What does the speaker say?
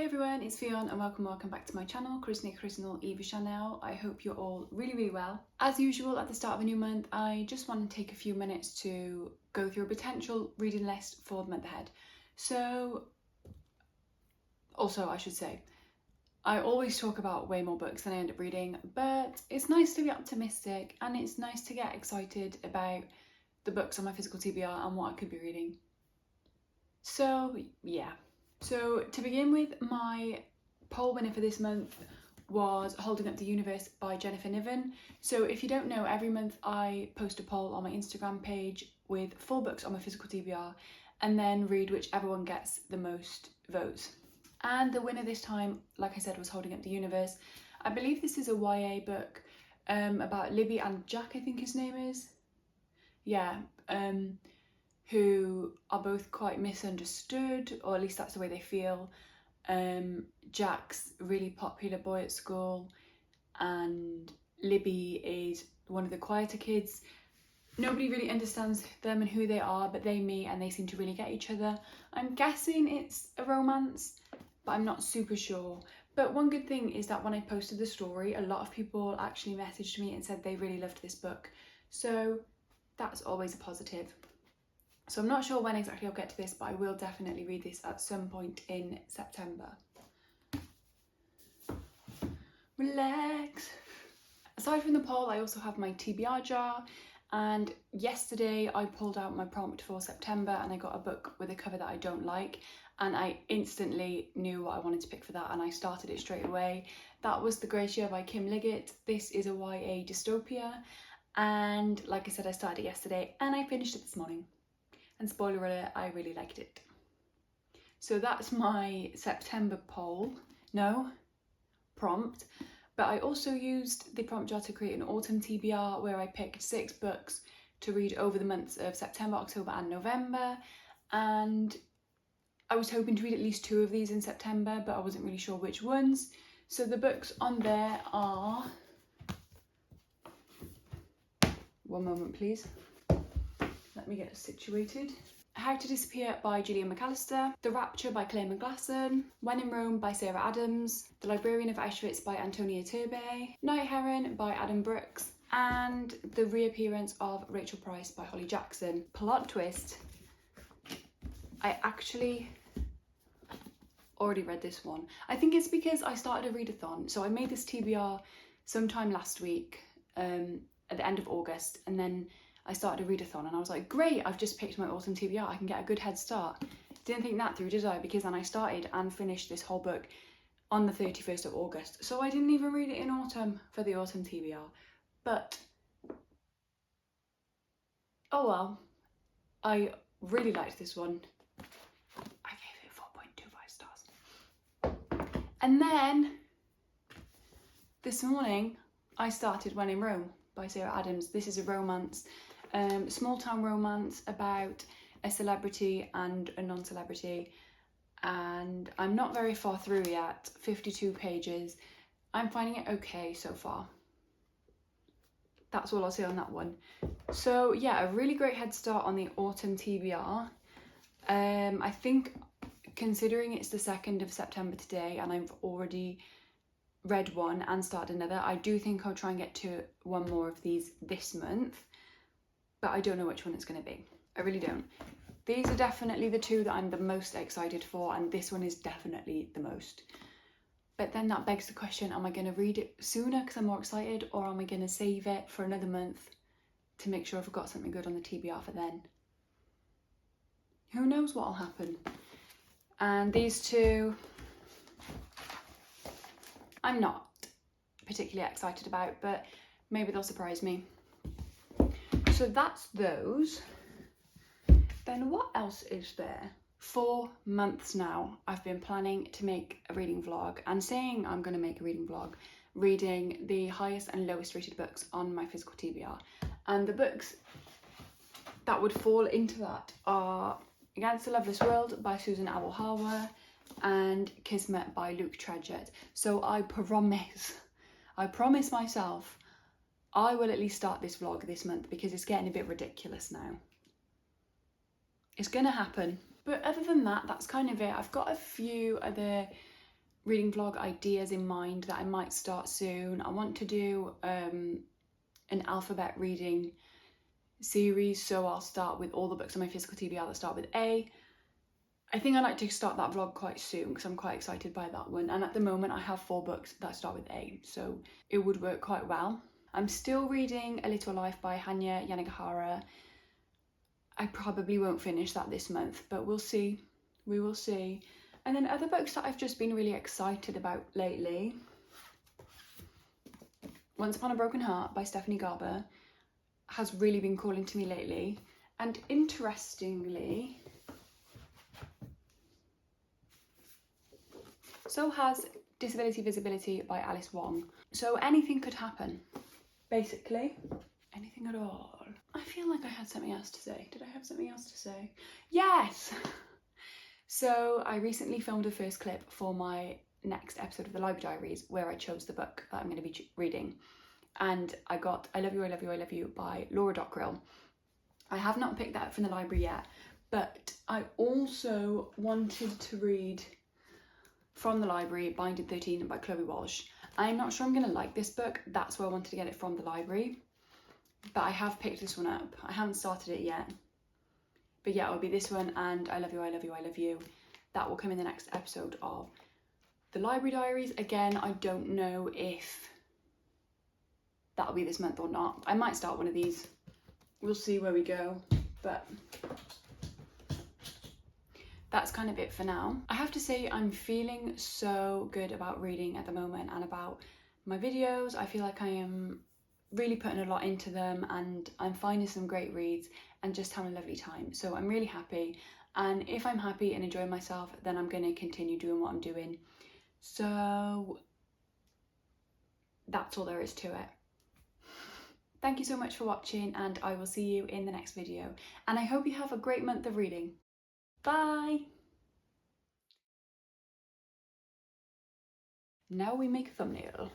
everyone, it's Fionn and welcome back to my channel, Christnal Eva Chanel. I hope you're all really well. As usual, at the start of a new month, I just want to take a few minutes to go through a potential reading list for the month ahead. I should say, I always talk about way more books than I end up reading, but it's nice to be optimistic and it's nice to get excited about the books on my physical TBR and what I could be reading. So yeah. So to begin with, my poll winner for this month was Holding Up the Universe by Jennifer Niven. So if you don't know, every month I post a poll on my Instagram page with 4 books on my physical TBR and then read whichever one gets the most votes. And the winner this time, like I said, was Holding Up the Universe. I believe this is a YA book about Libby and Jack, I think his name is. Yeah. Who are both quite misunderstood, or at least that's the way they feel. Jack's a really popular boy at school and Libby is one of the quieter kids. Nobody really understands them and who they are, but they meet and they seem to really get each other. I'm guessing it's a romance, but I'm not super sure. But one good thing is that when I posted the story, a lot of people actually messaged me and said they really loved this book. So that's always a positive. So I'm not sure when exactly I'll get to this, but I will definitely read this at some point in September. Relax. Aside from the poll, I also have my TBR jar, and yesterday I pulled out my prompt for September and I got a book with a cover that I don't like, and I instantly knew what I wanted to pick for that and I started it straight away. That was The Gracia by Kim Liggett. This is a YA dystopia, and like I said, I started it yesterday and I finished it this morning. And spoiler alert, I really liked it. So that's my September prompt. But I also used the prompt jar to create an autumn TBR where I picked 6 books to read over the months of September, October and November. And I was hoping to read at least 2 of these in September, but I wasn't really sure which ones. So the books on there are... One moment, please. Let me get situated. How to Disappear by Gillian McAllister, The Rapture by Claire McGlasson, When in Rome by Sarah Adams, The Librarian of Auschwitz by Antonia Turbay, Night Heron by Adam Brooks, and The Reappearance of Rachel Price by Holly Jackson. Plot twist, I actually already read this one. I think it's because I started a readathon. So I made this TBR sometime last week, at the end of August, and then I started a readathon and I was like, great, I've just picked my autumn TBR, I can get a good head start. Didn't think that through, did I? Because then I started and finished this whole book on the 31st of August. So I didn't even read it in autumn for the autumn TBR. But, oh well, I really liked this one. I gave it 4.25 stars. And then, this morning, I started When in Rome by Sarah Adams. This is a romance. Small town romance about a celebrity and a non-celebrity, and I'm not very far through yet, 52 pages. I'm finding it okay so far. That's all I'll say on that one. So yeah, a really great head start on the autumn TBR. I think considering it's the 2nd of September today and I've already read one and started another, I do think I'll try and get to one more of these this month. But I don't know which one it's going to be. I really don't. These are definitely the 2 that I'm the most excited for, and this one is definitely the most. But then that begs the question, am I going to read it sooner because I'm more excited, or am I going to save it for another month to make sure I've got something good on the TBR for then? Who knows what'll happen. And these 2, I'm not particularly excited about, but maybe they'll surprise me. So that's those. Then what else is there? 4 months now I've been planning to make a reading vlog and saying I'm going to make a reading vlog, reading the highest and lowest rated books on my physical TBR. And the books that would fall into that are Against the Loveless World by Susan Howell Harwer and Kismet by Luke Tredgett. So I promise myself I will at least start this vlog this month because it's getting a bit ridiculous now. It's gonna happen. But other than that, that's kind of it. I've got a few other reading vlog ideas in mind that I might start soon. I want to do an alphabet reading series, so I'll start with all the books on my physical TBR that start with A. I think I'd like to start that vlog quite soon because I'm quite excited by that one, and at the moment I have 4 books that start with A, so it would work quite well. I'm still reading A Little Life by Hanya Yanagihara. I probably won't finish that this month, but we'll see. We will see. And then other books that I've just been really excited about lately. Once Upon a Broken Heart by Stephanie Garber has really been calling to me lately. And interestingly, so has Disability Visibility by Alice Wong. So anything could happen, basically. Anything at all. I feel like I had something else to say. Did I have something else to say? Yes! So I recently filmed a first clip for my next episode of the Library Diaries where I chose the book that I'm going to be reading. And I got I Love You, I Love You, I Love You by Laura Dockrill. I have not picked that up from the library yet, but I also wanted to read from the library Binding 13 by Chloe Walsh. I'm not sure I'm going to like this book, that's why I wanted to get it from the library. But I have picked this one up. I haven't started it yet. But yeah, it'll be this one and I Love You, I Love You, I Love You. That will come in the next episode of the Library Diaries. Again, I don't know if that'll be this month or not. I might start one of these. We'll see where we go. But that's kind of it for now. I have to say I'm feeling so good about reading at the moment and about my videos. I feel like I am really putting a lot into them and I'm finding some great reads and just having a lovely time. So I'm really happy, and if I'm happy and enjoying myself, then I'm going to continue doing what I'm doing. So that's all there is to it. Thank you so much for watching, and I will see you in the next video. And I hope you have a great month of reading. Bye! Now we make a thumbnail.